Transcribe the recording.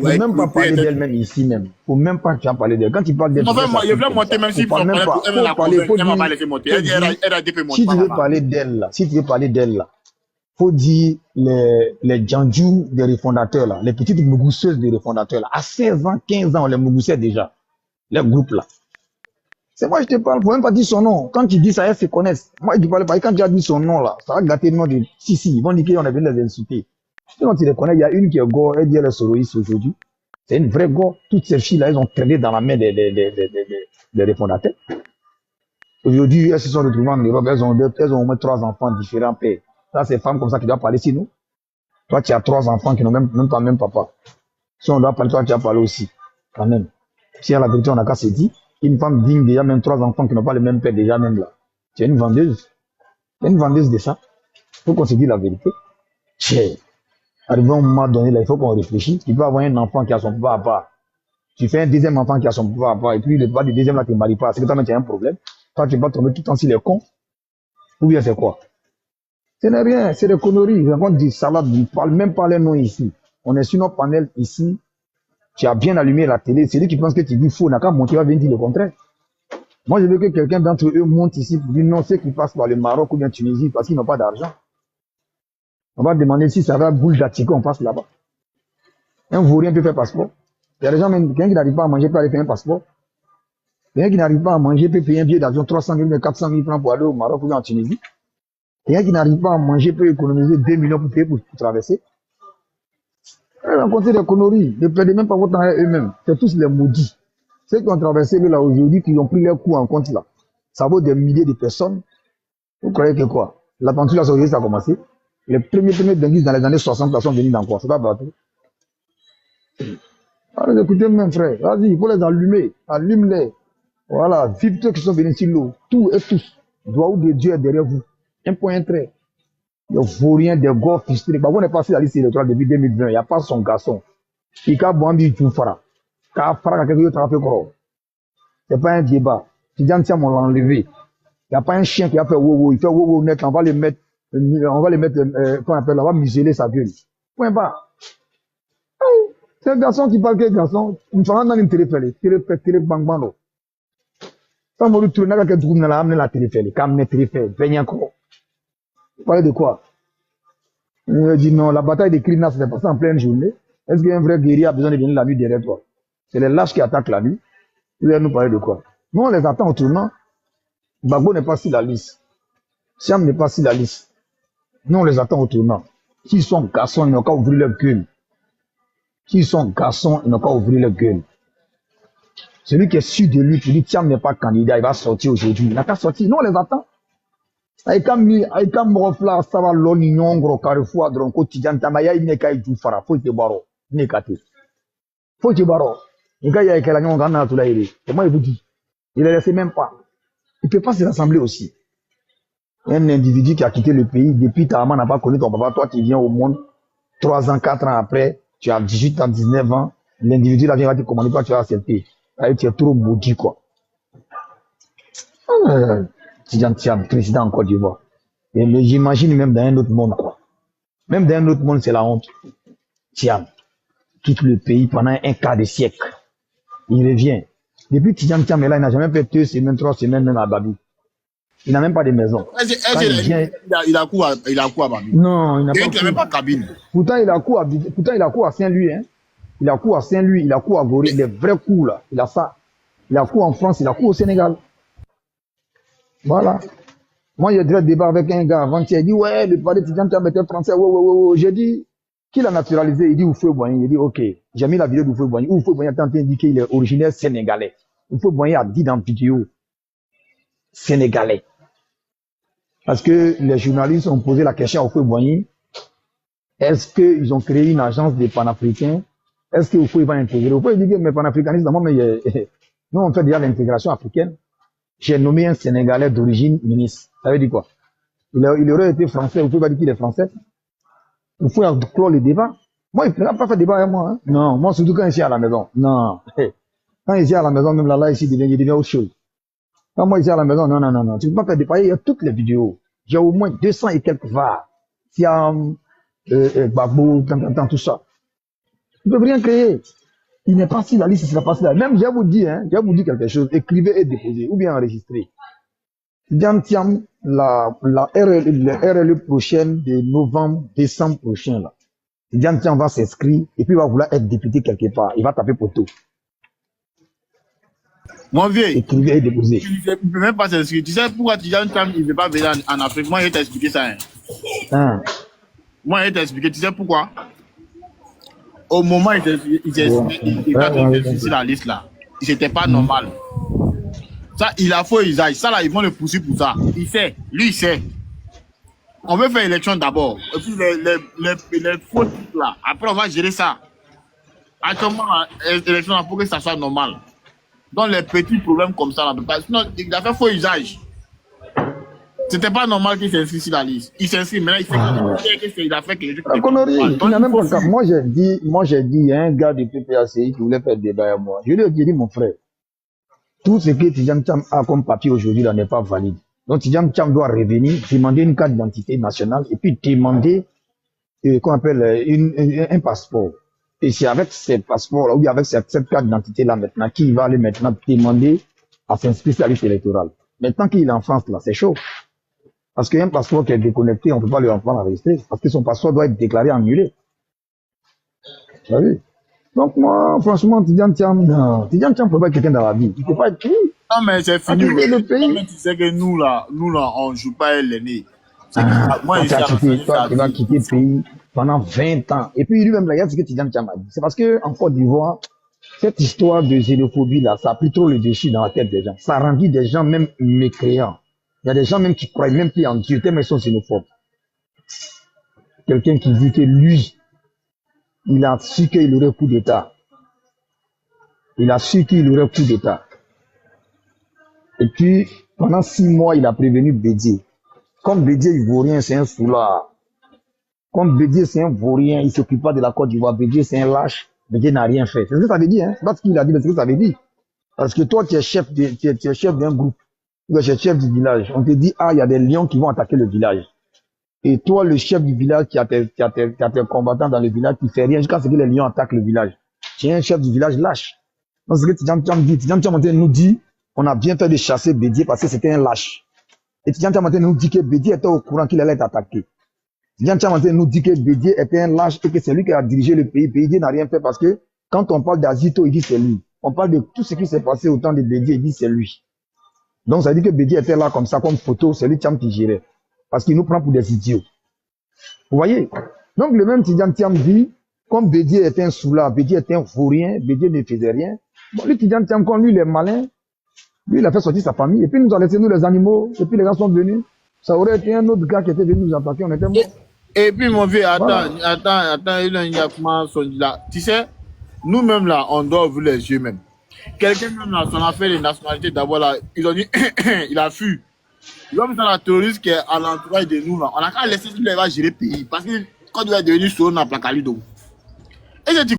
faut même pas parler d'elle-même ici même. Faut même pas que tu as parlé d'elle. Quand tu parles d'elle, enfin, moi, je voulais monter, même si faut même pas. elle m'a pas laissé monter. Elle a dit si tu veux parler d'elle là, si tu veux parler d'elle là, faut dire les Djandjou des refondateurs là, les petites mougousseuses des refondateurs là. À 16 ans, 15 ans, on les mougoussait déjà. Les groupes là. C'est moi, je te parle, faut même pas dire son nom. Quand tu dis ça, elles se connaissent. Moi, je te parle pas. Quand tu as dit son nom là, ça va gâter le nom de. Si, ils vont dire qu'on est venu les insulter. Sinon, tu les connais, il y a une qui est go, elle dit elle est soroïste aujourd'hui. C'est une vraie go. Toutes ces filles là, elles ont traîné dans la main des refondateurs. Aujourd'hui, elles se sont retrouvées en Europe, elles ont au moins 3 enfants différents pères. Ça, c'est femmes comme ça qui doivent parler sinon. Toi, tu as 3 enfants qui n'ont même pas même papa. Si on doit parler, toi, tu as parlé aussi. Quand même. Si à la vérité, on n'a qu'à se dire, une femme digne déjà même 3 enfants qui n'ont pas le même père déjà même là. Tu es une vendeuse. Tu es une vendeuse de ça. Il faut qu'on se dise la vérité. Arrivé à un moment donné, là, il faut qu'on réfléchisse. Tu peux avoir un enfant qui a son papa à part. Tu fais un deuxième enfant qui a son papa à part. Et puis le papa du deuxième là, tu ne maries pas. C'est que toi, tu as un problème. Toi, tu vas tomber tout le temps sur les cons. Ou bien c'est quoi? Ce n'est rien, c'est des conneries. Je raconte des salades, on ne parle même pas les noms ici. On est sur notre panel ici. Tu as bien allumé la télé. C'est lui qui pense que tu dis faux, n'a qu'à monter, va venir dire le contraire. Moi, je veux que quelqu'un d'entre eux monte ici pour dire non, ceux qui passent par le Maroc ou bien Tunisie parce qu'ils n'ont pas d'argent. On va demander si ça va boule d'Attico, on passe là-bas. Un vaurien peut faire passeport. Il y a des gens, même, quelqu'un qui n'arrive pas à manger peut aller faire un passeport. Quelqu'un qui n'arrive pas à manger peut payer un billet d'avion 300 000, 400 000 francs pour aller au Maroc ou bien en Tunisie. Quelqu'un qui n'arrive pas à manger peut économiser 2 millions pour payer pour traverser. Rencontrer des conneries, ne perdez même pas votre temps à eux-mêmes. C'est tous les maudits. Ceux qui ont traversé là aujourd'hui, qui ont pris leur coup en compte là, ça vaut des milliers de personnes. Vous croyez que quoi? L'aventure là, ça a commencé. Les premiers dingues dans les années 60 là sont venus dans quoi? C'est pas bateau. Alors écoutez mes frères, vas-y, il faut les allumer. Allume-les. Voilà, vive ceux qui sont venus sur l'eau. Tout et tous. Doigt de Dieu est derrière vous. Un point, un trait. Il faut rien des gars frustrés. Bah, on est passé la liste électorale depuis 2020. Il n'y a pas son garçon. Il a bondi tout fara. Car fara quelque chose fait quoi. C'est pas un débat. Si Jean Tiam on l'a enlevé. Il n'y a pas un chien qui a fait wow. Il fait wow net. On va les mettre, qu'on appelle, on va museler sa gueule. Point bas. C'est un garçon qui parle quel garçon. Il faut dans une téléphone. Téléphone bang bang. Quand on retourne avec un trou dans la téléphone. Quand on est téléphone, venez encore. Vous parlez de quoi? On dit non, la bataille des Krina, c'est passé en pleine journée. Est-ce qu'un vrai guerrier a besoin de venir la nuit derrière toi? C'est les lâches qui attaquent la nuit. Vous allez nous parler de quoi? Nous, on les attend au tournant. Bagbo n'est pas sur la liste. Siam n'est pas sur la liste. Nous, on les attend au tournant. S'ils sont garçons, ils n'ont qu'à ouvrir leur gueule. S'ils sont garçons, ils n'ont qu'à ouvrir leur gueule. Celui qui est sûr de lui, qui dit Tiam n'est pas candidat, il va sortir aujourd'hui. Il n'a qu'à sortir. Nous, on les attend. Aïka Morofla, ça va l'oignon, gros carrefour, donc quotidien, Tamaya, il n'est qu'à y fara, faut te baro, n'est qu'à te. Faut te baro. Il y a quelqu'un qui a tout là, et moi, il vous dit, il ne laissé même pas. Il ne peut pas se rassembler aussi. Un individu qui a quitté le pays, depuis ta maman n'a pas connu ton papa, toi qui viens au monde, 3 ans, 4 ans après, tu as 18 ans, 19 ans, l'individu là vient te commander, toi tu as accepté. Là, tu es trop maudit, quoi. Tiam, président en Côte d'Ivoire. Mais j'imagine même dans un autre monde, quoi. Même dans un autre monde, c'est la honte. Tiam quitte le pays pendant un quart de siècle. Il revient. Depuis Tiam est là, il n'a jamais fait 2 semaines, 3 semaines même à Babi. Il n'a même pas de maison. Il a quoi à Babi? Non, il n'a pas. Il n'a même pas de cabine. Pourtant, il a quoi à Saint-Louis, hein. Il a quoi à Saint-Louis, il a quoi à Gorée, les vrais coups là. Il a ça. Il a quoi en France, il a quoi au Sénégal. Voilà. Moi, j'ai déjà débat avec un gars avant-hier. Il dit, ouais, le palais de Tidiane était français. Ouais. J'ai dit, qui l'a naturalisé? Il dit, Oufoué Boigny. Il dit, ok. J'ai mis la vidéo d'Oufoué Boigny. Oufoué Boigny a tenté d'indiquer qu'il est originaire sénégalais. Oufoué Boigny a dit dans la vidéo, sénégalais. Parce que les journalistes ont posé la question à Oufoué Boigny. Est-ce qu'ils ont créé une agence des panafricains? Est-ce que Oufoué va intégrer? Oufoué dit que mes panafricanistes, nous, on fait déjà l'intégration africaine. J'ai nommé un Sénégalais d'origine ministre. Ça veut dire quoi? Il aurait été français, vous pouvez pas dire qu'il est français. Il faut clore le débat. Moi, il ne peut pas faire débat avec moi. Hein. Non, moi, surtout quand je suis à la maison. Non. Quand je suis à la maison, même là, ici, il devient autre chose. Quand moi, je suis à la maison, non. Tu ne peux pas faire débat. Il y a toutes les vidéos. J'ai au moins 200 et quelques VAR. Siam, Babou, tout ça. Ils ne peuvent rien créer. Il n'est pas sur la liste, il ne sera pas sur la liste. Même, je vais vous dire quelque chose. Écrivez et déposez, ou bien enregistrez. Tidiane Thiam, la RLE prochaine de novembre, décembre prochain, là. Tidiane Thiam va s'inscrire et puis il va vouloir être député quelque part. Il va taper poteau. Mon vieux, Écrivez et déposez. il ne peut même pas s'inscrire. Tu sais pourquoi Tidiane Thiam il ne veut pas venir en Afrique? Moi, je vais t'expliquer ça. Hein. Hein. Moi, je vais t'expliquer. Tu sais pourquoi? Au moment où il va te sur la liste là, c'était pas normal. Ça, il a faux usage. Ça là, ils vont le pousser pour ça. Il sait. Lui, il sait. On veut faire élection d'abord. Et puis les faux trucs là. Après, on va gérer ça. Actuellement, l'élection là, pour que ça soit normal. Donc, les petits problèmes comme ça, là, sinon, il a fait faux usage. C'était pas normal qu'il s'inscrit sur la liste. Il s'inscrit, maintenant, il a fait quelque chose. La connerie, il n'a même pas le cas. Moi, j'ai dit, il y a un gars du PPACI qui voulait faire le débat avec moi. Je lui ai dit, mon frère, tout ce que Tidiane Thiam a comme papier aujourd'hui là n'est pas valide. Donc, Tidiane Thiam doit revenir, demander une carte d'identité nationale et puis demander, qu'on appelle, un passeport. Et c'est avec ces passeports-là, ou avec cette carte d'identité-là maintenant, qu'il va aller maintenant demander à s'inscrire sur la liste électorale. Maintenant qu'il est en France, là, c'est chaud. Parce qu'un passeport qui est déconnecté, on ne peut pas lui en prendre à rester. Parce que son passeport doit être déclaré annulé. Vous savez? Donc moi, franchement, Tidiane Thiam ne peut pas être quelqu'un dans la vie. Il ne peut pas être... Non, mais c'est fini. Le pays. Mais tu sais que nous là, on ne joue pas l'aîné. Moi, il va quitter le pays pendant 20 ans. Et puis lui-même, là, il y a ce que Tidiane Thiam a dit. C'est parce qu'en Côte d'Ivoire, cette histoire de xénophobie, là, ça a pris trop le défi dans la tête des gens. Ça rendit des gens même mécréants. Il y a des gens même qui croient même plus en Dieu, tellement ils sont xénophobes. Quelqu'un qui dit que lui, il a su qu'il aurait coup d'État. Il a su qu'il aurait coup d'État. Et puis, pendant 6 mois, il a prévenu Bédié. Comme Bédié ivoirien, c'est un soulard. Comme Bédié, c'est un vaurien, il ne s'occupe pas de la Côte d'Ivoire. Bédié, c'est un lâche. Bédié n'a rien fait. C'est ce que ça veut dire, hein. C'est pas ce qu'il a dit, mais c'est ce que ça veut dire. Parce que toi, tu es chef d'un groupe. Tu es chef du village. On te dit, ah, il y a des lions qui vont attaquer le village. Et toi, le chef du village qui a tes combattants dans le village, qui fait rien jusqu'à ce que les lions attaquent le village. Tu es un chef du village lâche. Donc, c'est ce que Tidiane Thiam dit. Tidiane Thiam nous dit, on a bien fait de chasser Bédié parce que c'était un lâche. Et Tidiane Thiam nous dit que Bédié était au courant qu'il allait être attaqué. Tidiane Thiam nous dit que Bédié était un lâche et que c'est lui qui a dirigé le pays. Bédié n'a rien fait parce que quand on parle d'Azito, il dit c'est lui. On parle de tout ce qui s'est passé au temps de Bédié, il dit c'est lui. Donc, ça veut dire que Bédié était là comme ça, comme photo, c'est lui Thiam qui gérait. Parce qu'il nous prend pour des idiots. Vous voyez? Donc, le même Tidiane Thiam dit, comme Bédié était un soulard, Bédié était un vaurien, Bédié ne faisait rien. Bon, lui, Tidiane Thiam, quand lui, il est malin, lui, il a fait sortir sa famille, et puis il nous a laissé, nous, les animaux, et puis les gars sont venus. Ça aurait été un autre gars qui était venu nous attaquer, on était morts. Et puis, mon vieux, attends, il y a comment son là. Tu sais, nous-mêmes, là, on doit ouvrir les yeux, même. Quelqu'un, même, là, son affaire de nationalité, d'abord, là, ils ont dit, il a fui. L'homme dans la terroriste qui est à l'entourage de nous, là, on a qu'à laisser lui, il va gérer le pays. Parce que quand il est devenu sur la Placalido. Et je dis,